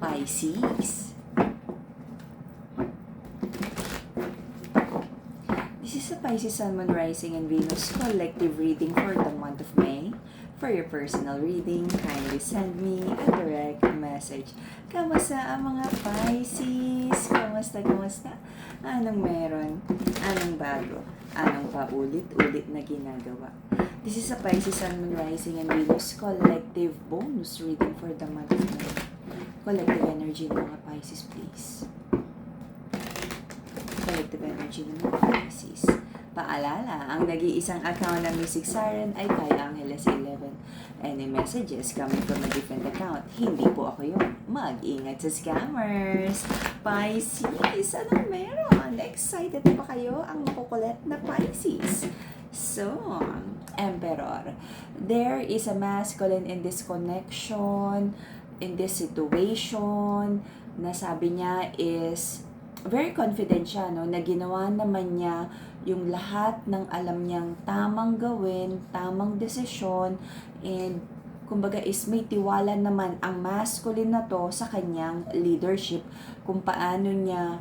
Pisces. This is a Pisces Sun, Moon, Rising, and Venus collective reading for the month of May. For your personal reading, kindly send me a direct message. Kamusta ang mga Pisces? Kamusta? Anong meron? Anong bago? Anong paulit-ulit na ginagawa? This is a Pisces Sun, Moon, Rising, and Venus collective bonus reading for the month of May. Collective energy ng mga Pisces, please. Collective energy ng mga Pisces. Paalala, ang nag-iisang account ng Mystic Siren ay kay Angeles 11. Any messages coming from a different account, hindi po ako yun. Mag-ingat sa scammers. Pisces, anong meron? Excited pa kayo ang makukulit na Pisces? So, Emperor, there is a masculine in this connection, in this situation, na sabi niya is very confident siya, no, na ginawa naman niya yung lahat ng alam niyang tamang gawin, tamang desisyon, and kumbaga is may tiwala naman ang masculine na to sa kanyang leadership, kung paano niya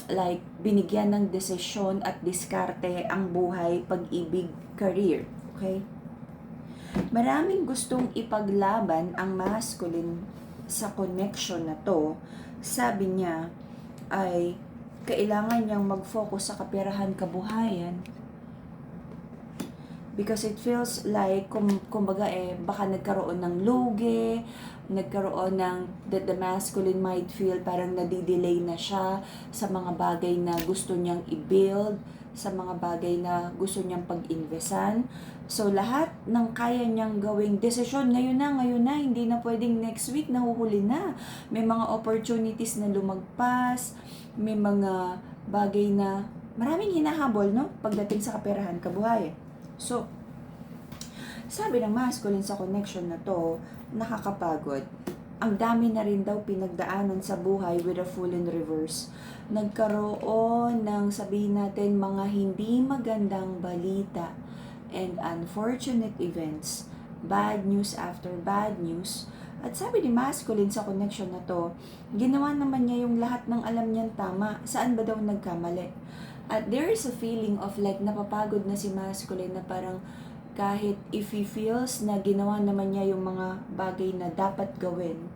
like binigyan ng desisyon at diskarte ang buhay, pag-ibig, career. Okay? Maraming gustong ipaglaban ang masculine sa connection na to. Sabi niya ay kailangan niyang mag-focus sa kaperahan kabuhayan, because it feels like kumbaga baka nagkaroon ng lugi, nagkaroon ng that the masculine might feel parang nadidelay na siya sa mga bagay na gusto niyang i-build, sa mga bagay na gusto niyang pag-investan. So lahat ng kaya niyang gawing desisyon ngayon na, hindi na pwedeng next week, nahuhuli na. May mga opportunities na lumagpas, may mga bagay na maraming hinahabol, no, pagdating sa kaperahan kabuhayan. So sabi ng masculine sa connection na to, nakakapagod. Ang dami na rin daw pinagdaanan sa buhay with a Fool in reverse. Nagkaroon ng, sabihin natin, mga hindi magandang balita and unfortunate events, bad news after bad news. At sabi ni masculine sa connection na to, ginawa naman niya yung lahat ng alam niyang tama. Saan ba daw nagkamali? At there is a feeling of like napapagod na si masculine, na parang kahit if he feels na ginawa naman niya yung mga bagay na dapat gawin,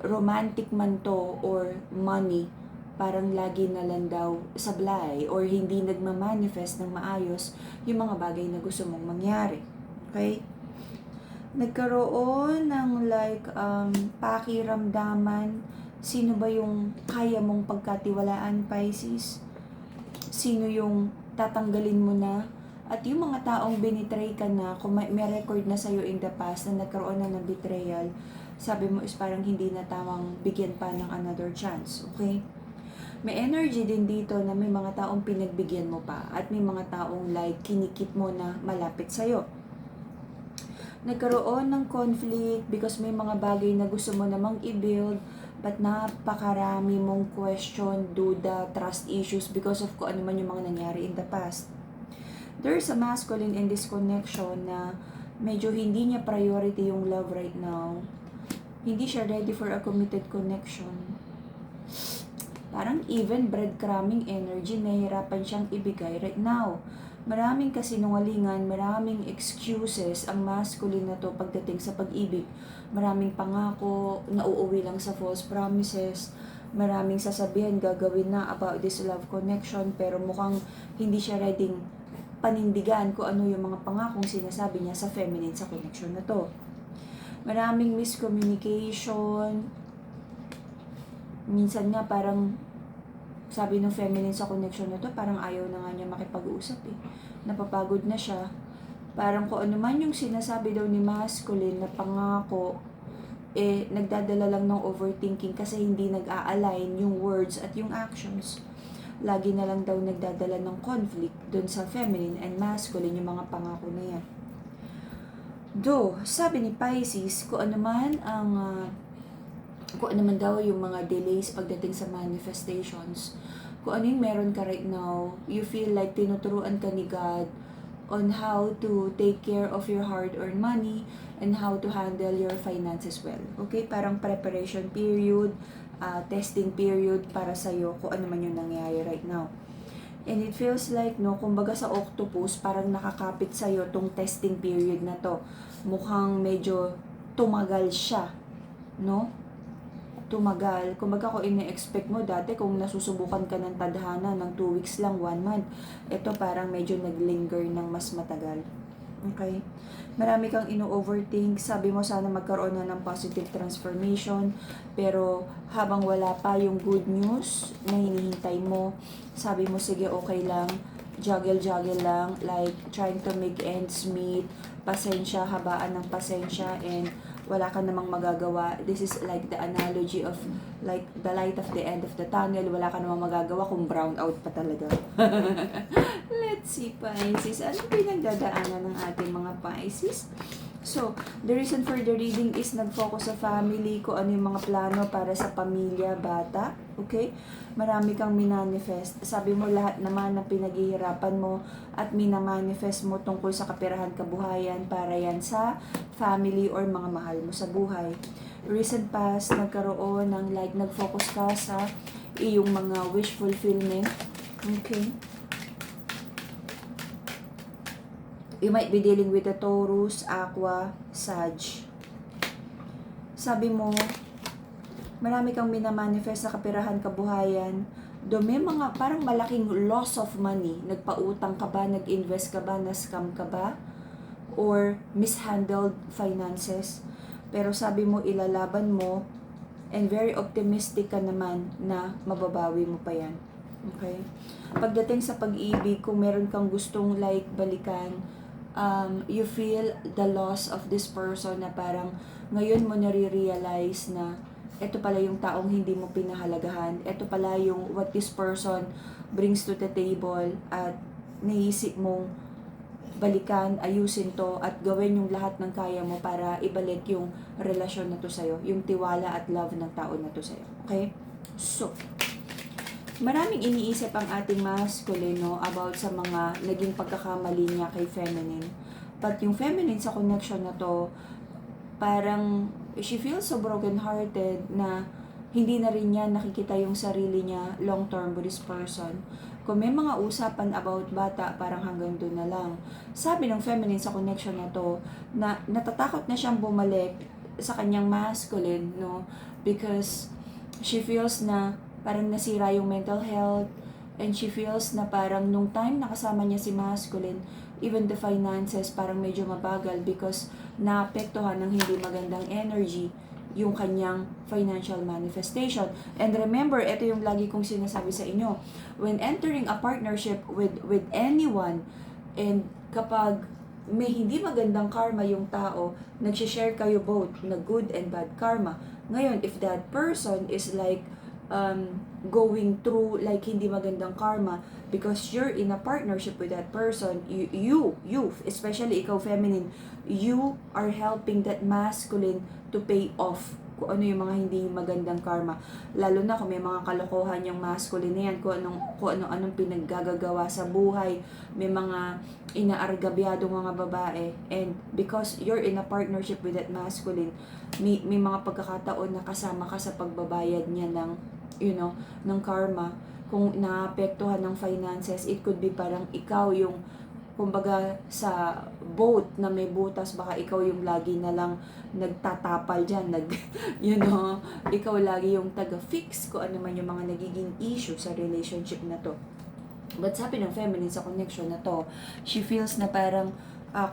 romantic man to or money, parang lagi na lang daw sablay or hindi nagmamanifest ng maayos yung mga bagay na gusto mong mangyari. Okay? Nagkaroon ng like pakiramdaman, sino ba yung kaya mong pagkatiwalaan, Pisces? Sino yung tatanggalin mo na? At yung mga taong binitray ka na, kung may record na sa'yo in the past na nagkaroon na ng betrayal, sabi mo is parang hindi na tamang bigyan pa ng another chance. Okay? May energy din dito na may mga taong pinagbigyan mo pa at may mga taong like kinikip mo na malapit sa'yo. Nagkaroon ng conflict because may mga bagay na gusto mo namang i-build, but napakarami mong question, duda, trust issues because of kung ano man yung mga nangyari in the past. There's a masculine in this connection na medyo hindi niya priority yung love right now. Hindi siya ready for a committed connection. Parang even breadcrumbing energy, nahihirapan siyang ibigay right now. Maraming kasinungalingan, maraming excuses ang masculine na to pagdating sa pag-ibig. Maraming pangako, nauuwi lang sa false promises. Maraming sasabihin, gagawin na about this love connection, pero mukhang hindi siya ready panindigan kung ano yung mga pangakong sinasabi niya sa feminine sa connection na to. Maraming miscommunication. Minsan nga parang sabi ng feminine sa connection na to, parang ayaw na nga niya makipag-usap eh. Napapagod na siya. Parang kung ano man yung sinasabi daw ni masculine na pangako, nagdadala lang ng overthinking kasi hindi nag-a-align yung words at yung actions. Lagi na lang daw nagdadala ng conflict dun sa feminine and masculine yung mga pangako na yan. Though, sabi ni Pisces, kung ano man daw yung mga delays pagdating sa manifestations, kung ano yung meron ka right now, you feel like tinuturuan ka ni God on how to take care of your hard-earned money and how to handle your finances well. Okay? Parang preparation period, testing period para sa'yo kung ano man yung nangyayari right now. And it feels like, no, kumbaga sa octopus, parang nakakapit sa'yo tong testing period na to. Mukhang medyo tumagal siya, no? Tumagal. Kumbaga kung ine-expect mo dati, kung nasusubukan ka ng tadhana ng 2 weeks lang, 1 month, ito parang medyo naglinger ng mas matagal. Okay? Marami kang ino-overthink. Sabi mo sana magkaroon na ng positive transformation. Pero habang wala pa yung good news na hinihintay mo, sabi mo sige okay lang. Juggle lang. Like trying to make ends meet. Pasensya, habaan ng pasensya. And wala ka namang magagawa. This is like the analogy of like the light of the end of the tunnel. Wala ka namang magagawa kung brown out pa talaga. Let's see, Pisces. Ano pinagdadaanan ng ating mga Pisces? So, the reason for the reading is nag-focus sa family, kung ano yung mga plano para sa pamilya, bata. Okay? Marami kang minanifest. Sabi mo lahat naman na pinaghihirapan mo at minamanifest mo tungkol sa kapirahan kabuhayan para yan sa family or mga mahal mo sa buhay. Recent past, nagkaroon ng like, nag-focus ka sa iyong mga wish fulfillment. Okay? You might be dealing with a Taurus, Aqua, Sag. Sabi mo, marami kang minamanifest sa kapirahan kabuhayan. Doon may mga parang malaking loss of money. Nagpautang ka ba? Nag-invest ka ba? Na-scam ka ba? Or mishandled finances. Pero sabi mo, ilalaban mo. And very optimistic ka naman na mababawi mo pa yan. Okay? Pagdating sa pag-ibig, kung meron kang gustong like balikan, you feel the loss of this person na parang ngayon mo nare-realize na ito pala yung taong hindi mo pinahalagahan. Ito pala yung what this person brings to the table at naisip mong balikan, ayusin to at gawin yung lahat ng kaya mo para ibalik yung relasyon na to sa'yo. Yung tiwala at love ng tao na to sa'yo. Okay? So, maraming iniisip ang ating masculine, no, about sa mga naging pagkakamali niya kay feminine. But yung feminine sa connection na to, parang she feels so broken-hearted na hindi na rin niya nakikita yung sarili niya long-term with this person. Kung may mga usapan about bata, parang hanggang doon na lang. Sabi ng feminine sa connection na to, na natatakot na siyang bumalik sa kanyang masculine, no, because she feels na parang nasira yung mental health, and she feels na parang nung time nakasama niya si masculine, even the finances parang medyo mabagal because naapektuhan ng hindi magandang energy yung kanyang financial manifestation. And remember, ito yung lagi kong sinasabi sa inyo, when entering a partnership with anyone, and kapag may hindi magandang karma yung tao, nagsishare kayo both na good and bad karma. Ngayon, if that person is like going through like hindi magandang karma because you're in a partnership with that person, you especially ikaw feminine, you are helping that masculine to pay off kung ano yung mga hindi magandang karma, lalo na kung may mga kalokohan yung masculine na yan, kung anong pinaggagawa sa buhay, may mga inaargabyadong mga babae, and because you're in a partnership with that masculine, may mga pagkakataon na kasama ka sa pagbabayad niya ng ng karma. Kung naapektuhan ng finances, it could be parang ikaw yung, kumbaga sa boat na may butas, baka ikaw yung lagi na lang nagtatapal dyan, ikaw lagi yung taga-fix kung ano man yung mga nagiging issue sa relationship na to. But sabi ng feminine sa connection na to, she feels na parang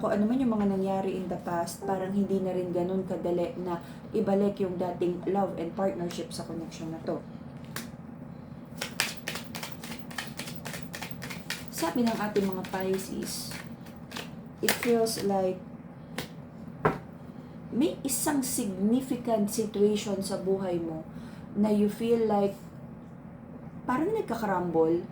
kung ano man yung mga nangyari in the past, parang hindi na rin ganun kadali na ibalik yung dating love and partnership sa connection na to. Sabi ng ating mga Pisces, it feels like may isang significant situation sa buhay mo na you feel like parang nagkakarambol,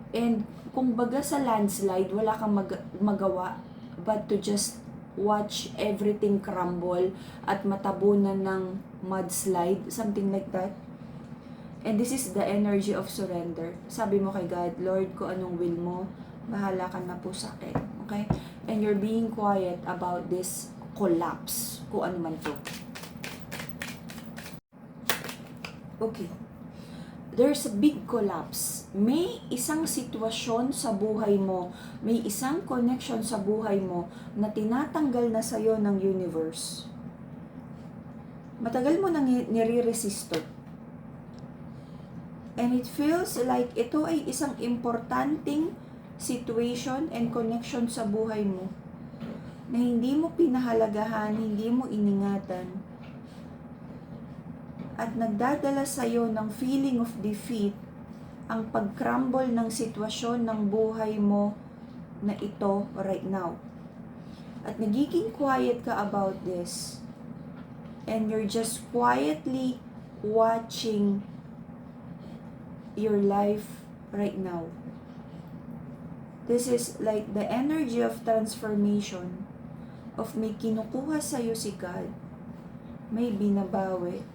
and kung baga sa landslide, wala kang magawa but to just watch everything crumble at matabunan ng mudslide, something like that. And this is the energy of surrender. Sabi mo kay God, Lord, kung anong will mo, bahala ka na po sa akin. Okay? And you're being quiet about this collapse, kung ano man to. Okay. There's a big collapse. May isang sitwasyon sa buhay mo, may isang connection sa buhay mo na tinatanggal na sa'yo ng universe. Matagal mo nang nire-resist to. And it feels like ito ay isang importanteng situation and connection sa buhay mo na hindi mo pinahalagahan, hindi mo iningatan, at nagdadala sa'yo ng feeling of defeat ang pag-crumble ng sitwasyon ng buhay mo na ito right now. At nagiging quiet ka about this, and you're just quietly watching your life right now. This is like the energy of transformation, of may kinukuha sa'yo si God, may binabawi.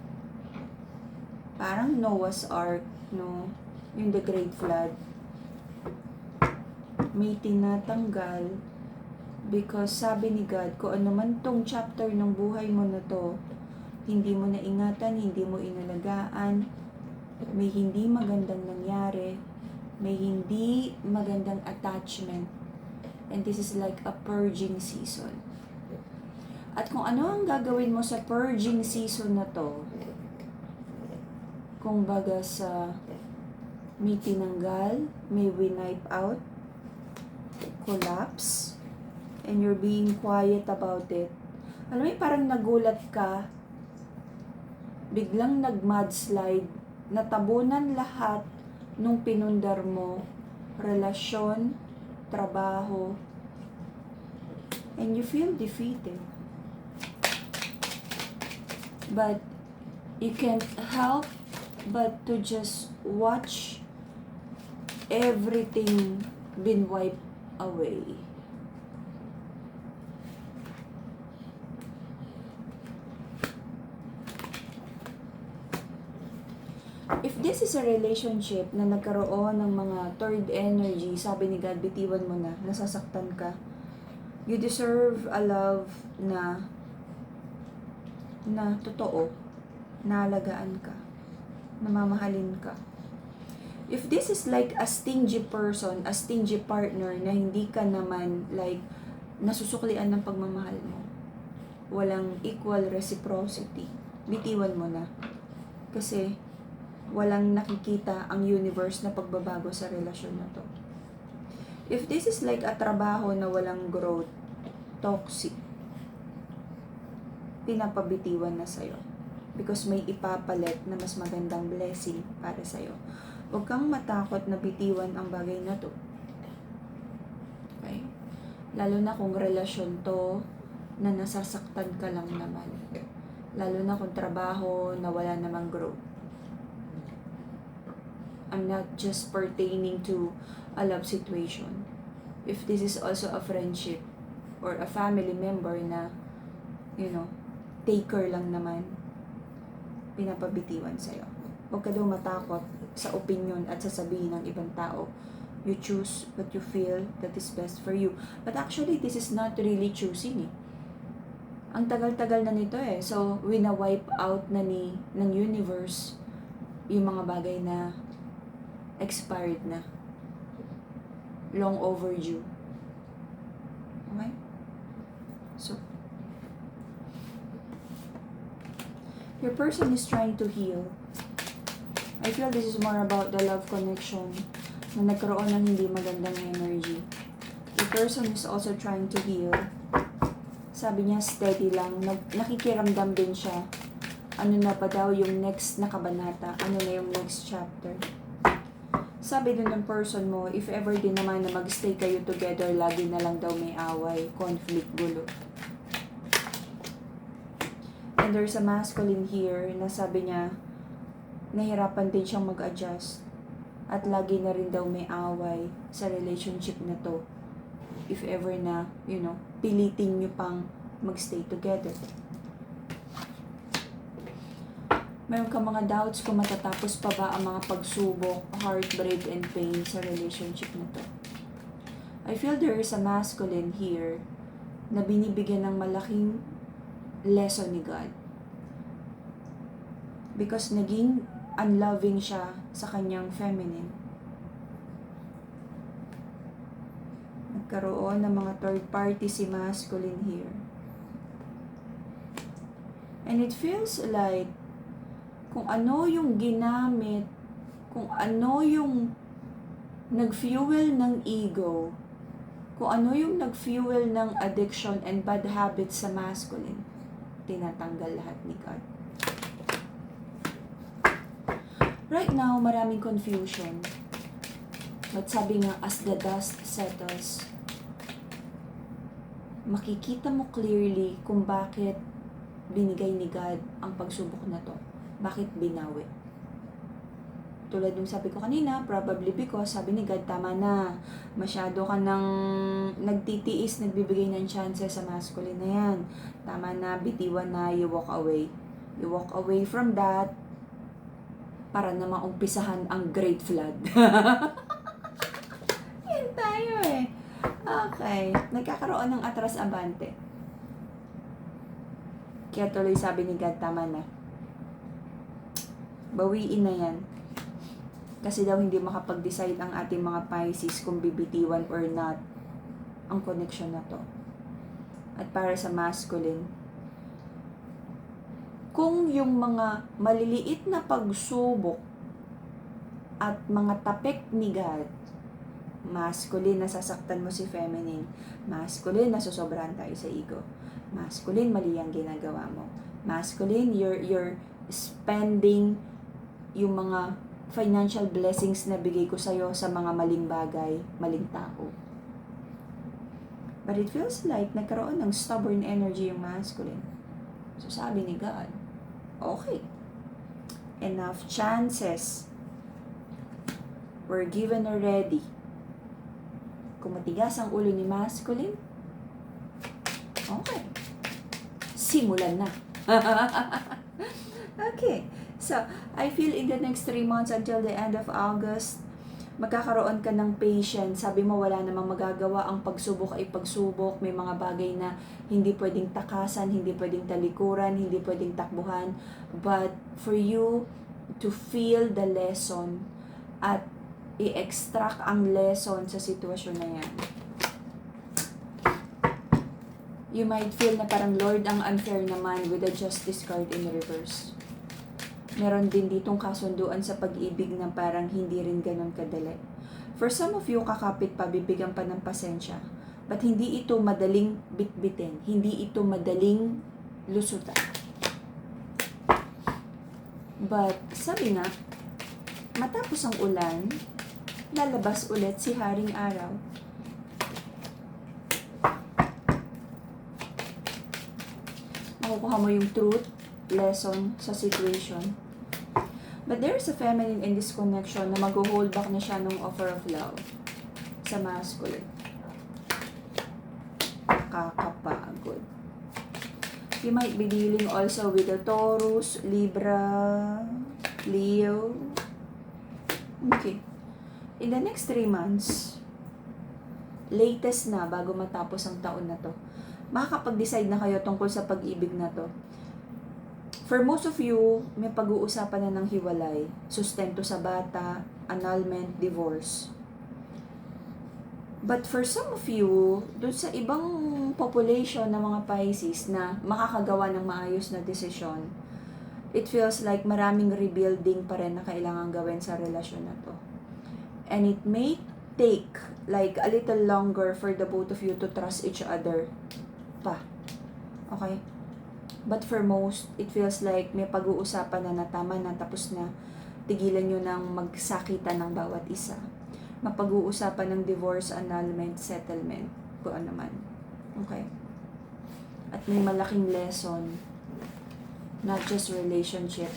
Parang Noah's Ark, no? Yung the Great Flood. May tinatanggal because sabi ni God, kung ano man tong chapter ng buhay mo na to, hindi mo naingatan, hindi mo inalagaan, may hindi magandang nangyari, may hindi magandang attachment, and this is like a purging season. At kung ano ang gagawin mo sa purging season na to, kung baga sa may tinanggal, may wipe out, collapse, and you're being quiet about it. Alam mo, parang nagulat ka, biglang nag-mudslide, natabunan lahat nung pinundar mo, relasyon, trabaho, and you feel defeated. But you can't help but to just watch everything been wiped away. If this is a relationship na nagkaroon ng mga third energy, sabi ni God, bitiwan mo na, nasasaktan ka. You deserve a love na totoo, naalagaan ka, namamahalin ka. If this is like a stingy person, a stingy partner na hindi ka naman like nasusuklian ng pagmamahal mo, walang equal reciprocity, bitiwan mo na. Kasi walang nakikita ang universe na pagbabago sa relasyon na to. If this is like a trabaho na walang growth, toxic, pinapabitiwan na sa'yo. Because may ipapalit na mas magandang blessing para sa'yo. Huwag kang matakot na bitiwan ang bagay na to. Okay? Lalo na kung relasyon to na nasasaktan ka lang naman. Lalo na kung trabaho na wala namang growth. I'm not just pertaining to a love situation. If this is also a friendship or a family member na, taker lang naman, pinapabitiwan sa'yo. Huwag ka daw matakot sa opinion at sasabihin ng ibang tao. You choose what you feel that is best for you. But actually, this is not really choosing eh. Ang tagal-tagal na nito eh. So, wina-wipe out na ng universe yung mga bagay na expired na. Long overdue. Okay? So, your person is trying to heal. I feel this is more about the love connection na nagkaroon ng hindi magandang energy. The person is also trying to heal. Sabi niya, steady lang. Nakikiramdam din siya. Ano na pa daw yung next na kabanata? Ano na yung next chapter? Sabi din ng person mo, if ever din naman na magstay kayo together, lagi na lang daw may away, conflict, gulo. And there's a masculine here na sabi niya, nahirapan din siyang mag-adjust. At lagi na rin daw may away sa relationship na to. If ever na, pilitin nyo pang magstay together. Meron ka mga doubts kung matatapos pa ba ang mga pagsubok, heartbreak, and pain sa relationship na to. I I feel there is a masculine here na binibigyan ng malaking lesson ni God. Because naging unloving siya sa kanyang feminine. Nagkaroon ng mga third party si masculine here. And it feels like kung ano yung ginamit, kung ano yung nag-fuel ng ego, kung ano yung nag-fuel ng addiction and bad habits sa masculine, tinatanggal lahat ni God. Right now, maraming confusion. But sabi nga, as the dust settles, makikita mo clearly kung bakit binigay ni God ang pagsubok na to. Bakit binawi? Tulad ng sabi ko kanina, probably because sabi ni God, tama na. Masyado ka nang nagtitiis, nagbibigay ng chances sa masculine na yan. Tama na, bitiwan na, you walk away. You walk away from that para na maumpisahan ang great flood. Yan tayo eh. Okay. Nagkakaroon ng atras abante. Kaya tuloy sabi ni God, tama na. Bawiin na yan. Kasi daw hindi makapag-decide ang ating mga Pisces kung bibitiwan or not ang connection na to. At para sa masculine, kung yung mga maliliit na pagsubok at mga tapik ni God, masculine, nasasaktan mo si feminine. Masculine, nasusobrahan tayo sa ego. Masculine, mali ang ginagawa mo. Masculine, you're spending yung mga financial blessings na bigay ko sa'yo sa mga maling bagay, maling tao. But it feels like nagkaroon ng stubborn energy yung masculine. So sabi ni God, okay, enough chances were given already. Kung matigas ang ulo ni masculine, okay, simulan na. Okay, so I feel in the next 3 months until the end of August, magkakaroon ka ng patience. Sabi mo wala namang magagawa, ang pagsubok ay pagsubok. May mga bagay na hindi pwedeng takasan, hindi pwedeng talikuran, hindi pwedeng takbuhan. But for you to feel the lesson at i-extract ang lesson sa sitwasyon na yan. You might feel na parang, Lord, ang unfair naman with the justice card in reverse. Meron din ditong kasunduan sa pag-ibig na parang hindi rin ganun kadali. For some of you, kakapit pa, bibigyan pa ng pasensya. But hindi ito madaling bitbitin. Hindi ito madaling lusutan. But sabi nga, matapos ang ulan, lalabas ulit si Haring Araw. Makukuha mo yung truth, lesson sa situation. But there's a feminine in this connection na mag-hold back na siya ng offer of love sa masculine. Kakapagod. You might be dealing also with the Taurus, Libra, Leo. Okay. In the next 3 months, latest na bago matapos ang taon na to, makakapag-decide na kayo tungkol sa pag-ibig na to. For most of you, may pag-uusapan na ng hiwalay, sustento sa bata, annulment, divorce. But for some of you, doon sa ibang population ng mga Pisces na makakagawa ng maayos na desisyon, it feels like maraming rebuilding pa rin na kailangan gawin sa relasyon na to. And it may take like a little longer for the both of you to trust each other pa. Okay? But for most, it feels like may pag-uusapan na tama na, tapos na, tigilan nyo ng magsakitan ng bawat isa. Mapag-uusapan ng divorce, annulment, settlement, kung ano man. Okay? At may malaking lesson, not just relationship,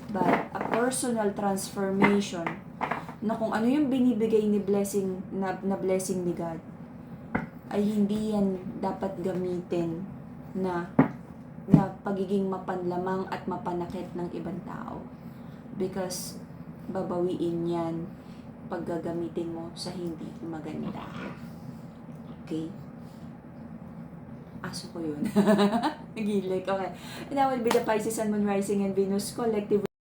but a personal transformation, na kung ano yung binibigay ni blessing, na blessing ni God, ay hindi yan dapat gamitin na pagiging mapanlamang at mapanakit ng ibang tao. Because babawiin yan pag gagamitin mo sa hindi maganda. Okay? Aso ko yun. Nagilik. Okay. And that will be the Pisces Sun, Moon, Rising, and Venus collective